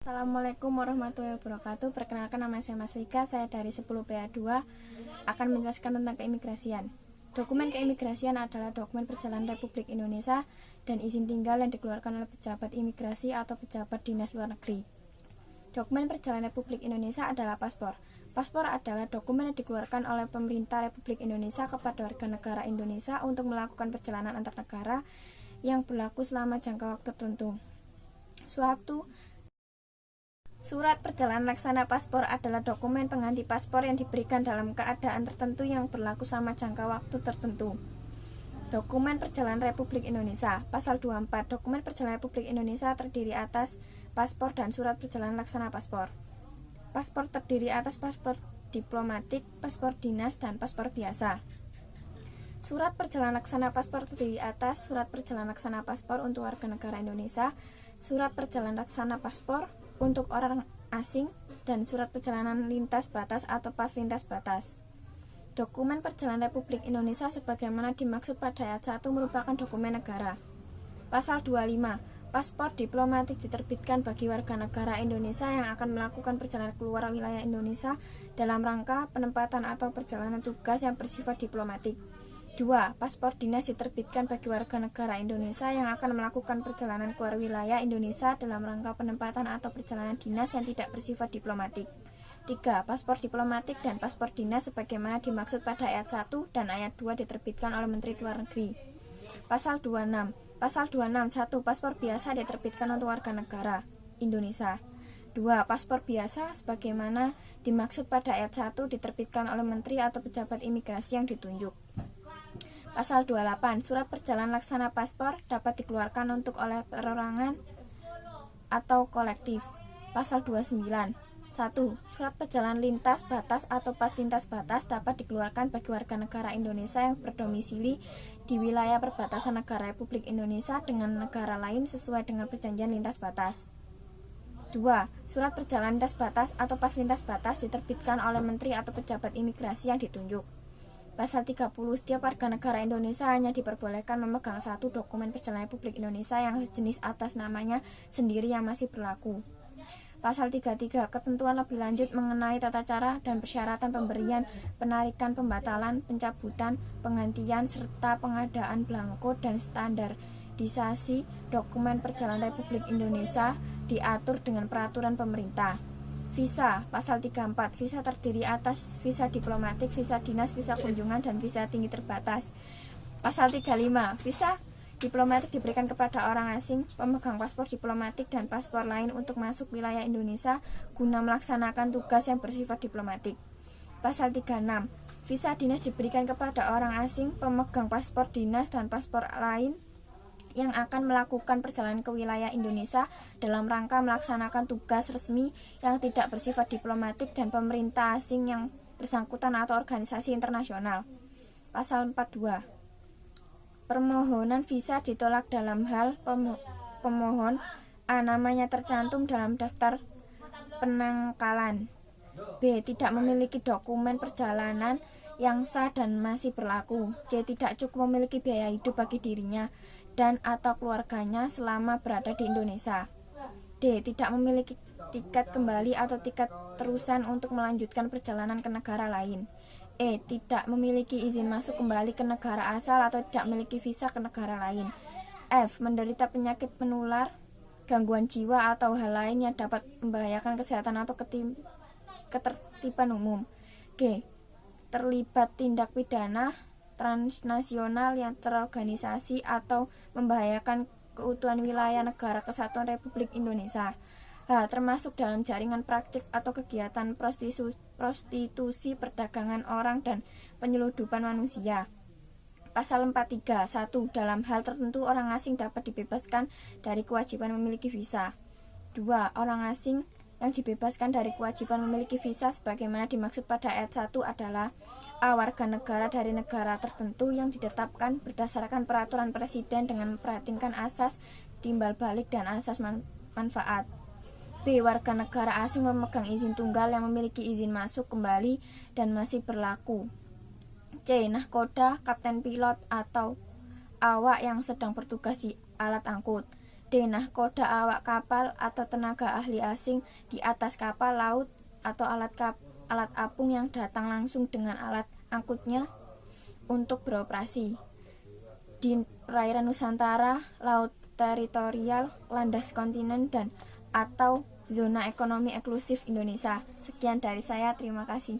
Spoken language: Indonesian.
Assalamualaikum warahmatullahi wabarakatuh. Perkenalkan, nama saya Mas Rika. Saya dari 10PA2 akan menjelaskan tentang keimigrasian. Dokumen keimigrasian adalah dokumen perjalanan Republik Indonesia dan izin tinggal yang dikeluarkan oleh pejabat imigrasi atau pejabat dinas luar negeri. Dokumen perjalanan Republik Indonesia adalah paspor. Paspor adalah dokumen yang dikeluarkan oleh pemerintah Republik Indonesia kepada warga negara Indonesia untuk melakukan perjalanan antar negara yang berlaku selama jangka waktu tertentu. Surat perjalanan laksana paspor adalah dokumen pengganti paspor yang diberikan dalam keadaan tertentu yang berlaku selama jangka waktu tertentu. Dokumen perjalanan Republik Indonesia. Pasal 24. Dokumen perjalanan Republik Indonesia terdiri atas paspor dan surat perjalanan laksana paspor. Paspor terdiri atas paspor diplomatik, paspor dinas, dan paspor biasa. Surat perjalanan laksana paspor terdiri atas surat perjalanan laksana paspor untuk warga negara Indonesia, surat perjalanan laksana paspor untuk orang asing, dan surat perjalanan lintas batas atau pas lintas batas. Dokumen perjalanan Republik Indonesia sebagaimana dimaksud pada ayat 1 merupakan dokumen negara. Pasal 25. Paspor diplomatik diterbitkan bagi warga negara Indonesia yang akan melakukan perjalanan keluar wilayah Indonesia dalam rangka penempatan atau perjalanan tugas yang bersifat diplomatik. 2. Paspor dinas diterbitkan bagi warga negara Indonesia yang akan melakukan perjalanan keluar wilayah Indonesia dalam rangka penempatan atau perjalanan dinas yang tidak bersifat diplomatik. 3. Paspor diplomatik dan paspor dinas sebagaimana dimaksud pada ayat 1 dan ayat 2 diterbitkan oleh Menteri Luar Negeri. Pasal 26. Pasal 26. 1. Paspor biasa diterbitkan untuk warga negara Indonesia. 2. Paspor biasa sebagaimana dimaksud pada ayat 1 diterbitkan oleh menteri atau pejabat imigrasi yang ditunjuk. Pasal 28. Surat perjalanan laksana paspor dapat dikeluarkan untuk oleh perorangan atau kolektif. Pasal 29. 1. Surat perjalanan lintas batas atau pas lintas batas dapat dikeluarkan bagi warga negara Indonesia yang berdomisili di wilayah perbatasan negara Republik Indonesia dengan negara lain sesuai dengan perjanjian lintas batas. 2. Surat perjalanan lintas batas atau pas lintas batas diterbitkan oleh menteri atau pejabat imigrasi yang ditunjuk. Pasal 30. Setiap warga negara Indonesia hanya diperbolehkan memegang satu dokumen perjalanan Republik Indonesia yang sejenis atas namanya sendiri yang masih berlaku. Pasal 33. Ketentuan lebih lanjut mengenai tata cara dan persyaratan pemberian, penarikan, pembatalan, pencabutan, penggantian, serta pengadaan belangko dan standarisasi dokumen perjalanan Republik Indonesia diatur dengan peraturan pemerintah. Visa. Pasal 34. Visa terdiri atas visa diplomatik, visa dinas, visa kunjungan, dan visa tinggi terbatas. Pasal 35. Visa diplomatik diberikan kepada orang asing, pemegang paspor diplomatik dan paspor lain untuk masuk wilayah Indonesia guna melaksanakan tugas yang bersifat diplomatik. Pasal 36. Visa dinas diberikan kepada orang asing, pemegang paspor dinas dan paspor lain yang akan melakukan perjalanan ke wilayah Indonesia dalam rangka melaksanakan tugas resmi yang tidak bersifat diplomatik dan pemerintah asing yang bersangkutan atau organisasi internasional. Pasal 42. Permohonan visa ditolak dalam hal pemohon A. namanya tercantum dalam daftar penangkalan, B. tidak memiliki dokumen perjalanan yang sah dan masih berlaku, C. tidak cukup memiliki biaya hidup bagi dirinya dan atau keluarganya selama berada di Indonesia, D. tidak memiliki tiket kembali atau tiket terusan untuk melanjutkan perjalanan ke negara lain, E. tidak memiliki izin masuk kembali ke negara asal atau tidak memiliki visa ke negara lain, F. menderita penyakit menular, gangguan jiwa atau hal lain yang dapat membahayakan kesehatan atau ketertiban umum, G. terlibat tindak pidana transnasional yang terorganisasi atau membahayakan keutuhan wilayah negara kesatuan Republik Indonesia, H. termasuk dalam jaringan praktik atau kegiatan prostitusi, perdagangan orang, dan penyeludupan manusia. Pasal 43. 1. Dalam hal tertentu orang asing dapat dibebaskan dari kewajiban memiliki visa. 2. Orang asing yang dibebaskan dari kewajiban memiliki visa sebagaimana dimaksud pada ayat 1 adalah A. warga negara dari negara tertentu yang ditetapkan berdasarkan peraturan presiden dengan memperhatikan asas timbal balik dan asas manfaat, B. warga negara asing memegang izin tunggal yang memiliki izin masuk kembali dan masih berlaku, C. nahkoda, kapten pilot atau awak yang sedang bertugas di alat angkut, D. Nahkoda awak kapal atau tenaga ahli asing di atas kapal laut atau alat apung yang datang langsung dengan alat angkutnya untuk beroperasi di perairan Nusantara, laut teritorial, landas kontinen, dan atau zona ekonomi eksklusif Indonesia. Sekian dari saya, terima kasih.